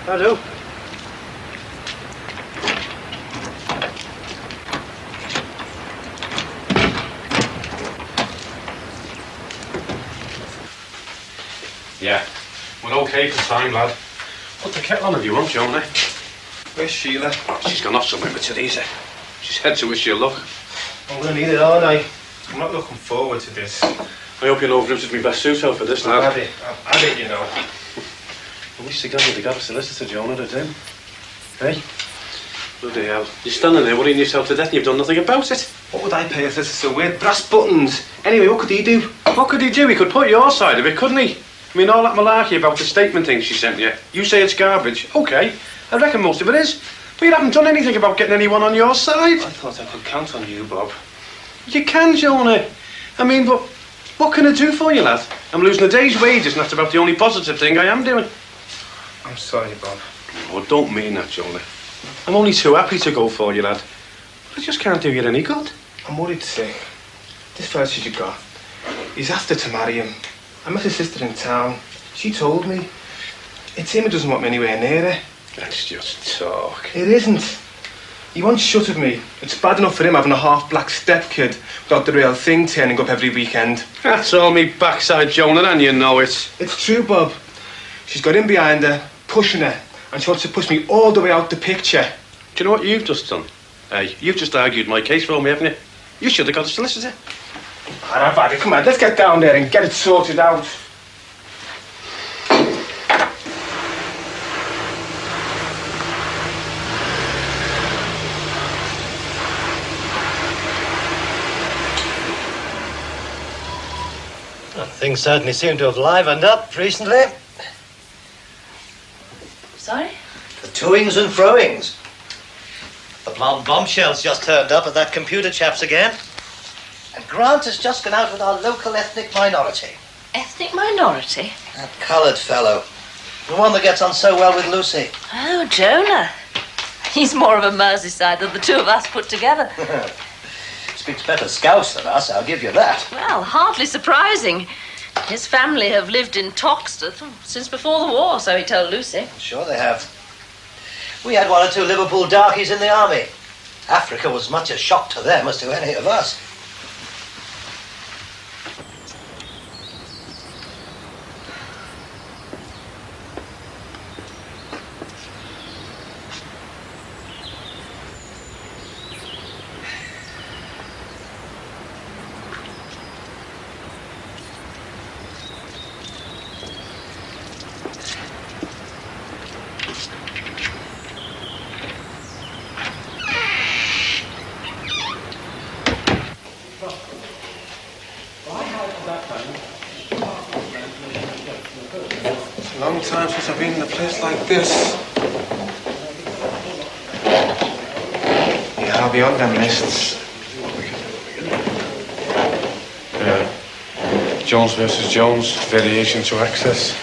I do. Yeah, we're okay for time, lad. Put the kettle on if you want, Jonah. Where's Sheila? She's gone off somewhere with Teresa. She said to wish you luck. I'm going to need it, aren't I? I'm not looking forward to this. I hope you know I've lifted my best suit out for this, lad. I've had it, you know. I wish to God you'd got a solicitor, Jonah, to do. Hey? Bloody hell. You're standing there worrying yourself to death and you've done nothing about it. What would I pay a solicitor with? Brass buttons. Anyway, what could he do? What could he do? He could put your side of it, couldn't he? I mean, all that malarkey about the statement thing she sent you. You say it's garbage. OK. I reckon most of it is. But you haven't done anything about getting anyone on your side. I thought I could count on you, Bob. You can, Jonah. I mean, but what can I do for you, lad? I'm losing a day's wages and that's about the only positive thing I am doing. I'm sorry, Bob. Oh, don't mean that, Jonah. I'm only too happy to go for you, lad. But I just can't do you any good. I'm worried sick. This fella you got, he's after to marry him. I met his sister in town. She told me. It's him who doesn't want me anywhere near her. That's just talk. It isn't. He won't shut of me. It's bad enough for him having a half-black step-kid without the real thing turning up every weekend. That's all me backside, Jonah, and you know it. It's true, Bob. She's got him behind her, pushing her, and she wants to push me all the way out the picture. Do you know what you've just done? Hey, you've just argued my case for me, haven't you? You should have got a solicitor. I've had it. Come on, let's get down there and get it sorted out. Well, things certainly seem to have livened up recently. Sorry? The toings and froings. The blonde bombshell's just turned up at that computer chap's again. And Grant has just gone out with our local ethnic minority. Ethnic minority? That coloured fellow. The one that gets on so well with Lucy. Oh, Jonah. He's more of a Merseyside than the two of us put together. Speaks better Scouse than us, I'll give you that. Well, hardly surprising. His family have lived in Toxteth since before the war, so he told Lucy. Sure they have. We had one or two Liverpool darkies in the army. Africa was much a shock to them as to any of us. Long time since I've been in a place like this. Yeah, I'll be on them lists. Yeah. Jones versus Jones, variation to access.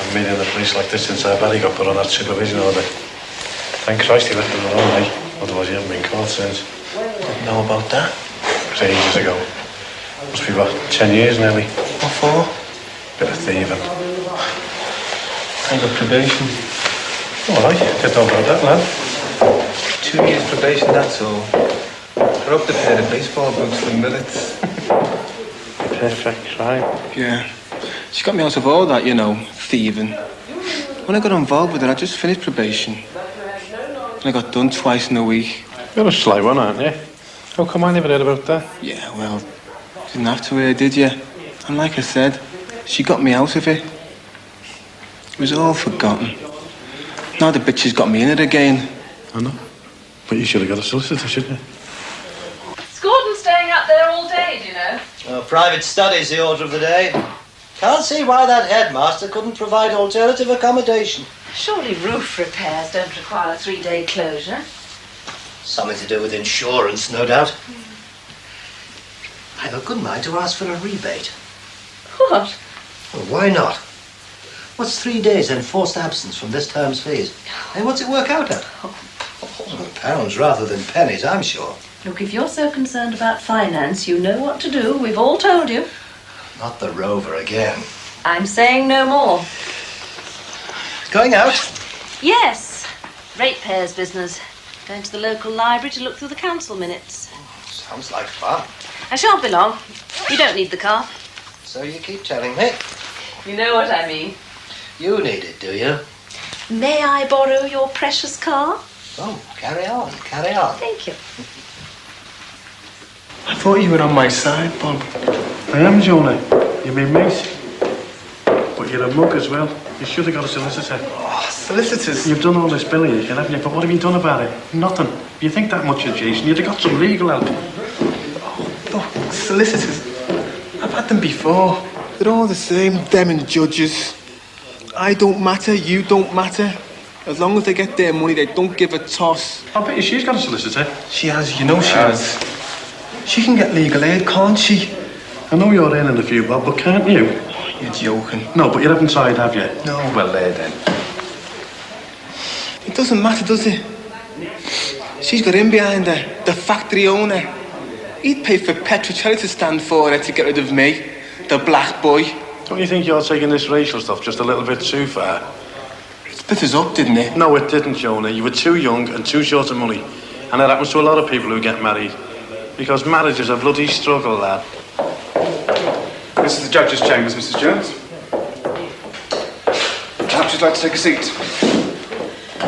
I've been in a place like this since our Barry got put on that supervision order. Thank Christ he left it alone, eh? Otherwise he hasn't been caught since. Didn't know about that. It was ages ago. Must be, what, 10 years nearly? What for? Bit of thieving. I got probation. All right, didn't know about that, lad. 2 years probation, that's all. I robbed a pair of baseball boots for millets. Perfect crime. Yeah. She got me out of all that, you know, thieving. When I got involved with her, I just finished probation. And I got done twice in a week. You're a sly one, aren't you? How come I never heard about that? Yeah, well, didn't have to hear, did you? And like I said, she got me out of it. It was all forgotten. Now the bitch has got me in it again. I know. But you should have got a solicitor, shouldn't you? Is Gordon staying up there all day, do you know? Well, private study's the order of the day. Can't see why that headmaster couldn't provide alternative accommodation. Surely roof repairs don't require a 3-day closure. Something to do with insurance, no doubt. I have a good mind to ask for a rebate. What? Well, why not? What's 3 days enforced absence from this term's fees? Hey, what's it work out at? Pounds rather than pennies, I'm sure. Look, if you're so concerned about finance, you know what to do. We've all told you. Not the Rover again. I'm saying no more. Going out? Yes. Ratepayers business. Going to the local library to look through the council minutes. Sounds like fun. I shan't be long. You don't need the car. So you keep telling me. You know what I mean. You need it, do you? May I borrow your precious car? Oh, carry on, carry on. Thank you. I thought you were on my side, Bob. I am, Jonah. You mean mate. But you're a mug as well. You should have got a solicitor. Oh, solicitors. You've done all this billing, haven't you? But what have you done about it? Nothing. If you think that much of Jason, you'd have got some legal help. Oh, solicitors. I've had them before. They're all the same, them and judges. I don't matter, you don't matter. As long as they get their money, they don't give a toss. I bet you she's got a solicitor. She has, you know she has. She can get legal aid, can't she? I know you're earning a few bob, but can't you? Oh, you're joking. No, but you haven't tried, have you? No. Well, there then. It doesn't matter, does it? She's got him behind her, the factory owner. He'd pay for Petrocelli to stand for her to get rid of me, the black boy. Don't you think you're taking this racial stuff just a little bit too far? It split us up, didn't it? No, it didn't, Jonah. You were too young and too short of money. And that happens to a lot of people who get married. Because marriage is a bloody struggle, lad. This is the judge's chambers, Mrs. Jones. Perhaps you'd like to take a seat.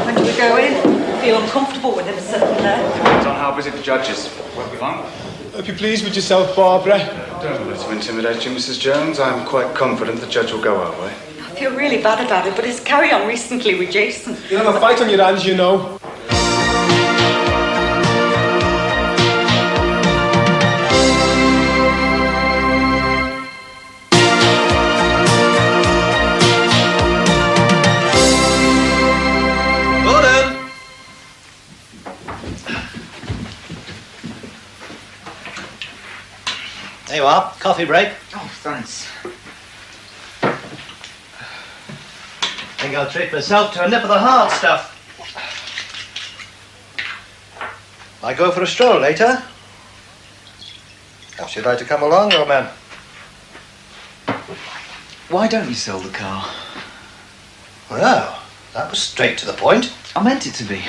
When do we go in? Feel uncomfortable with him sitting there. Depends on how busy the judge is. Won't be long. Hope you're pleased with yourself, Barbara. Don't let him intimidate you, Mrs. Jones. I'm quite confident the judge will go our way. I feel really bad about it, but his carry-on recently with Jason. You have a fight on your hands, you know. There you are, coffee break. Oh, thanks. Think I'll treat myself to a nip of the hard stuff. I go for a stroll later. Perhaps you'd like to come along, old man. Why don't you sell the car? Well, that was straight to the point. I meant it to be.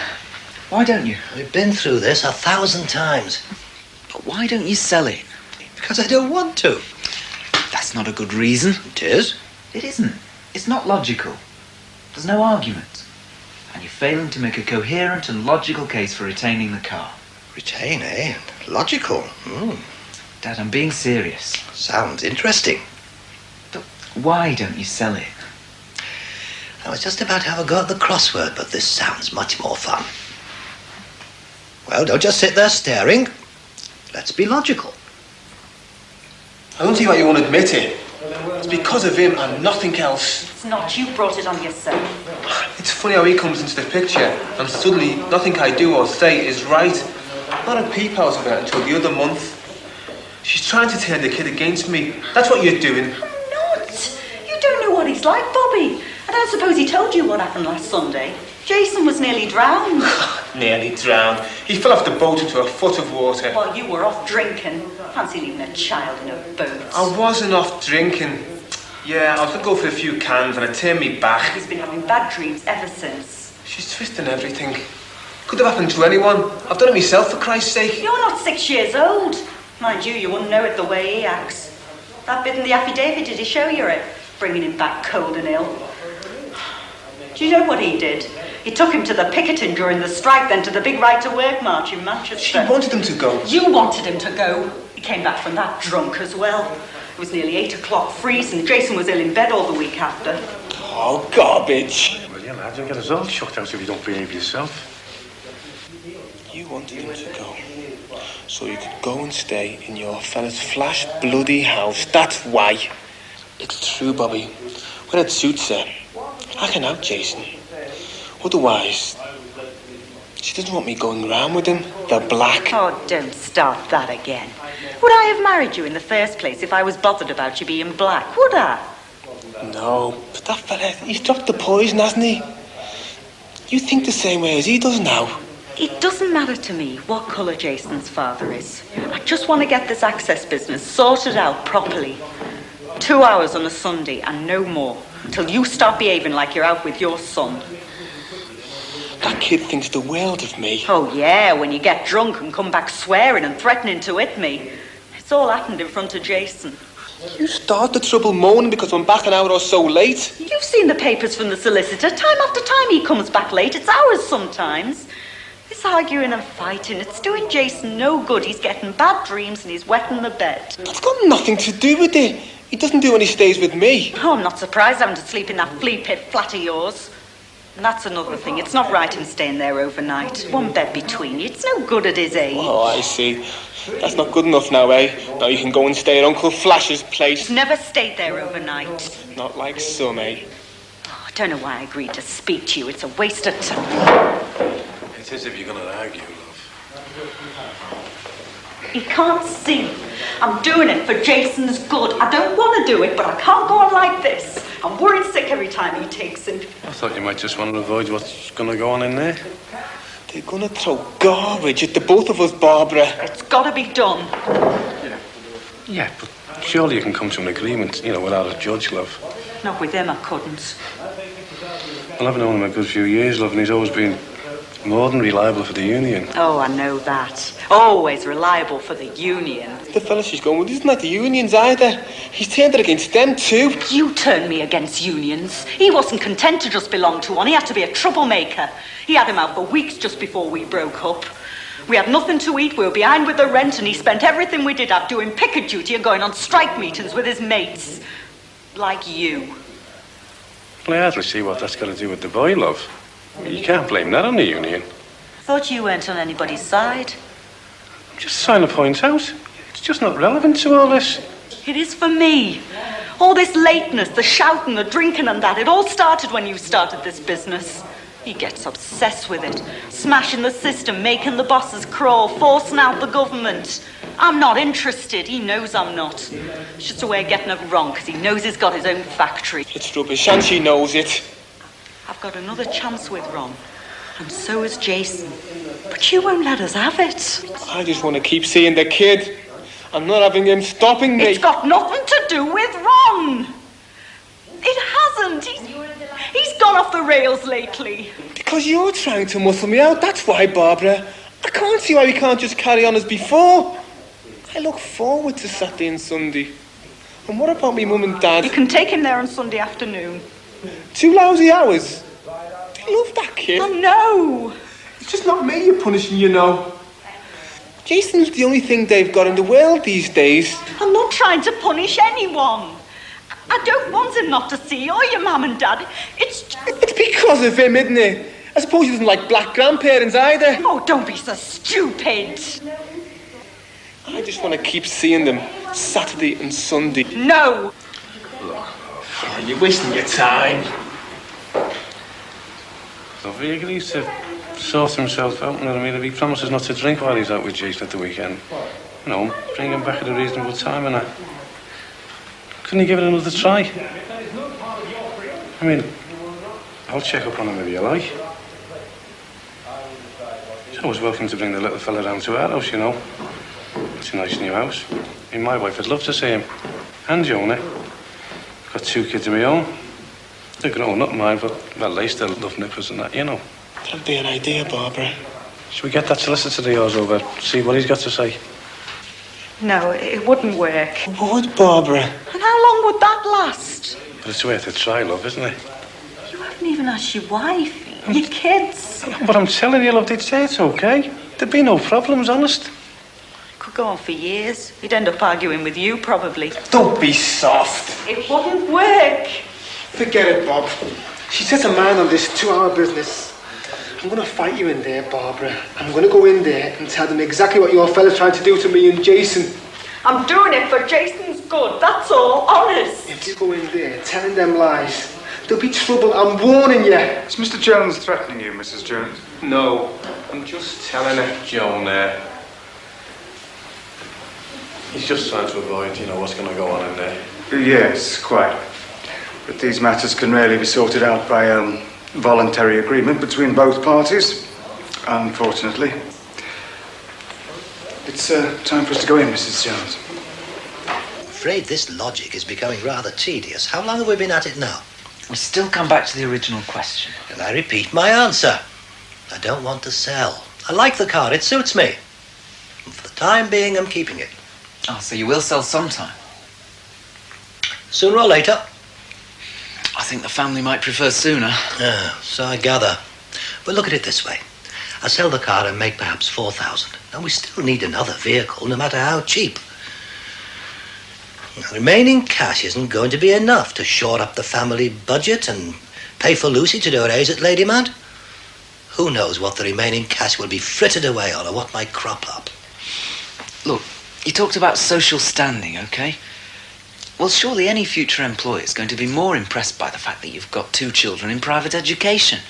Why don't you? We've been through this 1,000 times. But why don't you sell it? Because I don't want to. That's not a good reason. It is. It isn't. It's not logical. There's no argument. And you're failing to make a coherent and logical case for retaining the car. Retain, eh? Logical. Dad, I'm being serious. Sounds interesting. But why don't you sell it? I was just about to have a go at the crossword, but this sounds much more fun. Well, don't just sit there staring. Let's be logical. I don't see why you won't admit it. It's because of him and nothing else. It's not you brought it on yourself. It's funny how he comes into the picture and suddenly nothing I do or say is right. Not a peep out of it until the other month. She's trying to turn the kid against me. That's what you're doing. I'm not. You don't know what he's like, Bobby. I don't suppose he told you what happened last Sunday. Jason was nearly drowned. Nearly drowned. He fell off the boat into a foot of water. While you were off drinking. Fancy leaving a child in a boat. I wasn't off drinking. Yeah, I was going to go for a few cans and I turned me back. He's been having bad dreams ever since. She's twisting everything. Could have happened to anyone. I've done it myself, for Christ's sake. You're not 6 years old. Mind you wouldn't know it the way he acts. That bit in the affidavit, did he show you it? Bringing him back cold and ill. Do you know what he did? He took him to the picketing during the strike, then to the big right-to-work march in Manchester. She wanted him to go. You wanted him to go. He came back from that drunk as well. It was nearly 8 o'clock, freezing. Jason was ill in bed all the week after. Oh, garbage. Well, yeah, lad, you'll get us all chucked out if you don't behave yourself. You wanted him to go, so you could go and stay in your fella's flash bloody house. That's why. It's true, Bobby. When it suits her, I can have Jason. Otherwise, she doesn't want me going round with him, the black. Oh, don't start that again. Would I have married you in the first place if I was bothered about you being black? Would I? No, but that fella, he's dropped the poison, hasn't he? You think the same way as he does now. It doesn't matter to me what colour Jason's father is. I just want to get this access business sorted out properly. 2 hours on a Sunday and no more, till you start behaving like you're out with your son. That kid thinks the world of me. Oh yeah, when you get drunk and come back swearing and threatening to hit me. It's all happened in front of Jason. You start the trouble moaning because I'm back an hour or so late. You've seen the papers from the solicitor. Time after time he comes back late. It's hours sometimes. This arguing and fighting, it's doing Jason no good. He's getting bad dreams and he's wetting the bed. That's got nothing to do with it. He doesn't do when he stays with me. Oh, I'm not surprised having to sleep in that flea pit flat of yours. And that's another thing. It's not right him staying there overnight. One bed between you. It's no good at his age. Oh, I see. That's not good enough now, eh? Now you can go and stay at Uncle Flash's place. He's never stayed there overnight. Not like some, eh? Oh, I don't know why I agreed to speak to you. It's a waste of time. It is if you're going to argue, love. He can't see. I'm doing it for Jason's good. I don't want to do it, but I can't go on like this. I'm worried sick every time he takes him. I thought you might just want to avoid what's going to go on in there. They're going to throw garbage at the both of us, Barbara. It's got to be done. Yeah, but surely you can come to an agreement, without a judge, love. Not with him, I couldn't. Well, I've known him a good few years, love, and he's always been more than reliable for the union. Oh, I know that. Always reliable for the union. The fella she's going with isn't like the unions either. He's turned it against them too. You turned me against unions. He wasn't content to just belong to one. He had to be a troublemaker. He had him out for weeks just before we broke up. We had nothing to eat, we were behind with the rent, and he spent everything we did have doing picket duty and going on strike meetings with his mates. Like you. Well, I hardly see what that's got to do with the boy, love. You can't blame that on the union. Thought you weren't on anybody's side. Just trying to point out. It's just not relevant to all this. It is for me. All this lateness, the shouting, the drinking and that, it all started when you started this business. He gets obsessed with it. Smashing the system, making the bosses crawl, forcing out the government. I'm not interested. He knows I'm not. It's just a way of getting it wrong, because he knows he's got his own factory. It's rubbish, and she knows it. I've got another chance with Ron, and so has Jason. But you won't let us have it. I just want to keep seeing the kid. I'm not having him stopping me. It's got nothing to do with Ron. It hasn't. He's gone off the rails lately. Because you're trying to muscle me out, that's why, Barbara. I can't see why we can't just carry on as before. I look forward to Saturday and Sunday. And what about me mum and dad? You can take him there on Sunday afternoon. 2 lousy hours. They love that kid. Oh, no. It's just not me you're punishing, Jason's the only thing they've got in the world these days. I'm not trying to punish anyone. I don't want him not to see you or your mum and dad. It's because of him, isn't it? I suppose he doesn't like black grandparents either. Oh, don't be so stupid. I just want to keep seeing them Saturday and Sunday. No. Look, you're wasting your time. so he agrees to sort himself out, if he promises not to drink while he's out with Jason at the weekend, bring him back at a reasonable time and that. Couldn't he give it another try? I'll check up on him if you like. He's always welcome to bring the little fella down to our house, It's a nice new house. My wife would love to see him. And Jonah. I've got 2 kids of my own. They're grown up, mine, but, they still love nippers and that, That'd be an idea, Barbara. Should we get that solicitor of yours over, see what he's got to say? No, it wouldn't work. Would, Barbara? And how long would that last? But it's worth a try, love, isn't it? You haven't even asked your wife, your kids. But I'm telling you, love, they'd say it's okay. There'd be no problems, honest. Could go on for years. He'd end up arguing with you, probably. Don't be soft. It wouldn't work. Forget it, Bob. She set a man on this 2-hour business. I'm going to fight you in there, Barbara. I'm going to go in there and tell them exactly what your fella's trying to do to me and Jason. I'm doing it for Jason's good, that's all, honest. If you go in there telling them lies, there'll be trouble, I'm warning you. Is Mr. Jones threatening you, Mrs. Jones? No, I'm just telling her, Joan, he's just trying to avoid, what's going to go on in there. Yes, quite. But these matters can rarely be sorted out by voluntary agreement between both parties, unfortunately. It's time for us to go in, Mrs. Jones. I'm afraid this logic is becoming rather tedious. How long have we been at it now? We still come back to the original question. And I repeat my answer. I don't want to sell. I like the car. It suits me. And for the time being, I'm keeping it. Oh, so you will sell sometime? Sooner or later. I think the family might prefer sooner. Ah, so I gather. But look at it this way. I sell the car and make perhaps 4,000. And we still need another vehicle, no matter how cheap. The remaining cash isn't going to be enough to shore up the family budget and pay for Lucy to do her A's at Ladymount. Who knows what the remaining cash will be frittered away on or what might crop up. Look, you talked about social standing, okay? Well, surely any future employer is going to be more impressed by the fact that you've got 2 children in private education.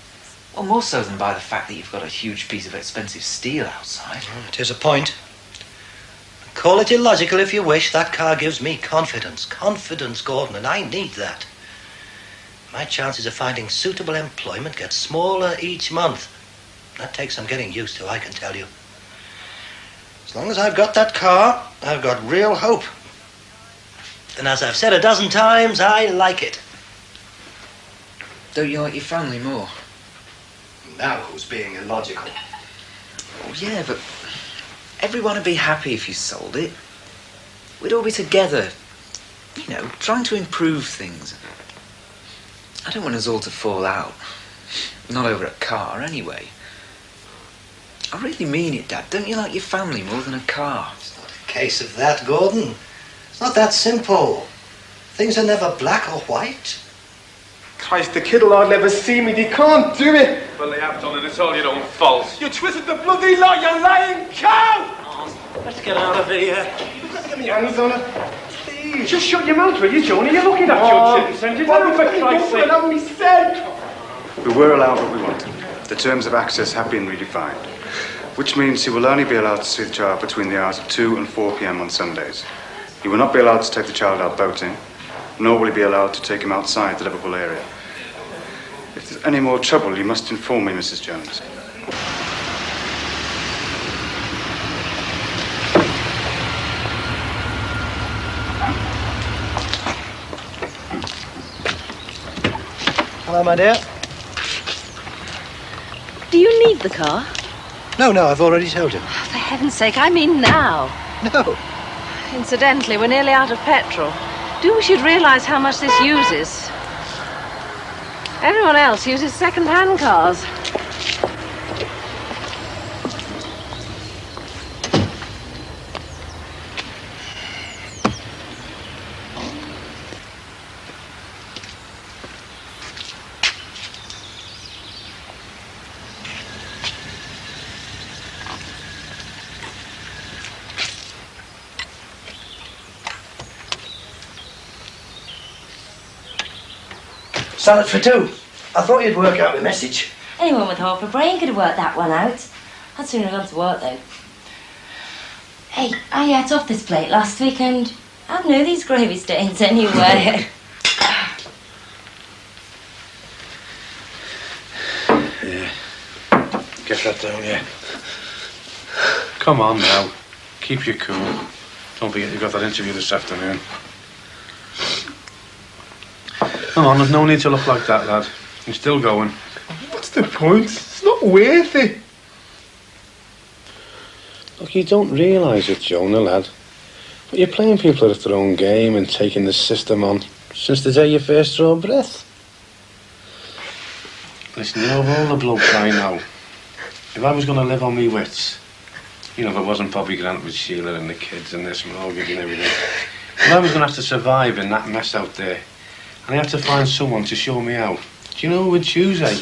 Well, more so than by the fact that you've got a huge piece of expensive steel outside. It is a point. Call it illogical if you wish. That car gives me confidence. Confidence, Gordon, and I need that. My chances of finding suitable employment get smaller each month. That takes some getting used to, I can tell you. As long as I've got that car, I've got real hope. And as I've said a dozen times, I like it. Don't you like your family more? Now who's being illogical? Oh, yeah, but everyone would be happy if you sold it. We'd all be together, you know, trying to improve things. I don't want us all to fall out. Not over a car, anyway. I really mean it, Dad. Don't you like your family more than a car? It's not a case of that, Gordon. It's not that simple. Things are never black or white. Christ, the kid'll hardly ever see me. They can't do it. Well, they have done it. It's all your own fault. You twisted the bloody lot, you lying cow! Let's get out of here. You've got to get my hands on her. Please. Just shut your mouth, will you, Johnny? You're looking at your citizens. You don't for Christ's sake. Have me said. We were allowed what we wanted. The terms of access have been redefined, which means he will only be allowed to see the child between the hours of 2 and 4 p.m. on Sundays. He will not be allowed to take the child out boating, nor will he be allowed to take him outside the Liverpool area. If there's any more trouble, you must inform me, Mrs. Jones. Hello, my dear. Do you need the car? No, I've already told you. For heaven's sake, I mean now. No. Incidentally, we're nearly out of petrol. Do wish you'd realise how much this uses. Everyone else uses second-hand cars. Salad for 2. I thought you'd work out the message. Anyone with half a brain could have worked that one out. I'd sooner have gone to work, though. Hey, I ate off this plate last week and I know these gravy stains anyway. Yeah. Get that down, yeah. Come on now. Keep your cool. Don't forget you've got that interview this afternoon. Come on, there's no need to look like that, lad. You're still going. What's the point? It's not worth it. Look, you don't realise it, Jonah, lad. But you're playing people at their own game and taking the system on since the day you first draw breath. Listen, you know, of all the blokes I know, if I was going to live on me wits, you know, if it wasn't Bobby Grant with Sheila and the kids and this mortgage and everything, if I was going to have to survive in that mess out there, and I had to find someone to show me out, do you know who would choose, eh?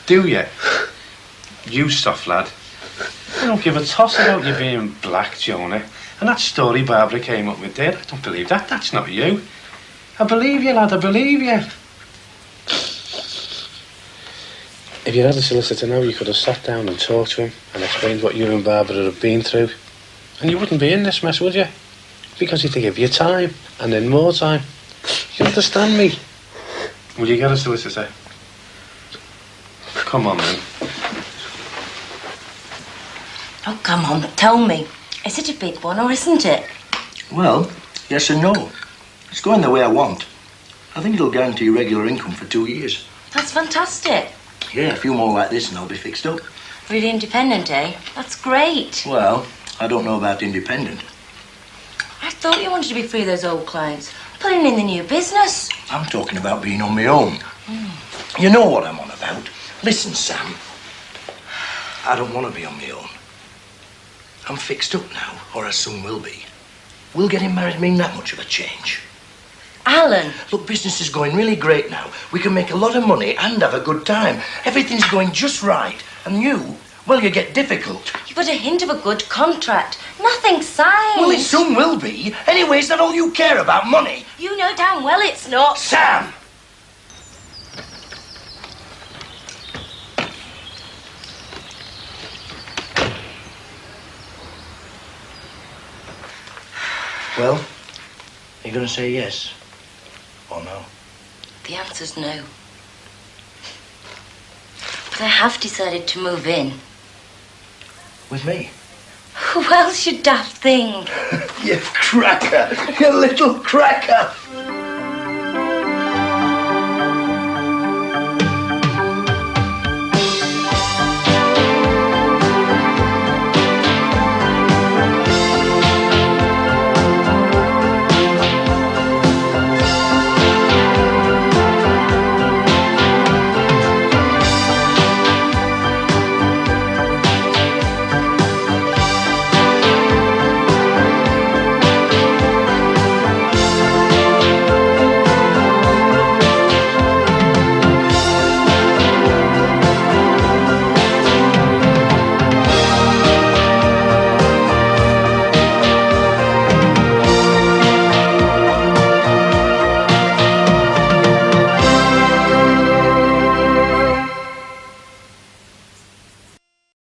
Do you? You soft lad. I don't give a toss about you being black, Jonah. And that story Barbara came up with there, I don't believe that. That's not you. I believe you, lad, I believe you. If you had a solicitor now, you could have sat down and talked to him and explained what you and Barbara have been through. And you wouldn't be in this mess, would you? Because he'd give you time, and then more time. You understand me? Will you get a solicitor? Come on, then. Oh, come on, tell me. Is it a big one or isn't it? Well, yes and no. It's going the way I want. I think it'll guarantee regular income for 2 years. That's fantastic. Yeah, a few more like this and I'll be fixed up. Really independent, eh? That's great. Well, I don't know about independent. I thought you wanted to be free of those old clients. Putting in the new business. I'm talking about being on my own. You know what I'm on about. Listen, Sam. I don't want to be on my own. I'm fixed up now, or I soon will be. Will getting married mean that much of a change? Alan. Look, business is going really great now. We can make a lot of money and have a good time. Everything's going just right. And you, well, you get difficult. You've got a hint of a good contract. Nothing signed. Well, it soon will be. Anyway, is that all you care about, money? You know damn well it's not. Sam! Well, are you going to say yes or no? The answer's no. But I have decided to move in. With me? Who else, you daft thing? You cracker! You little cracker!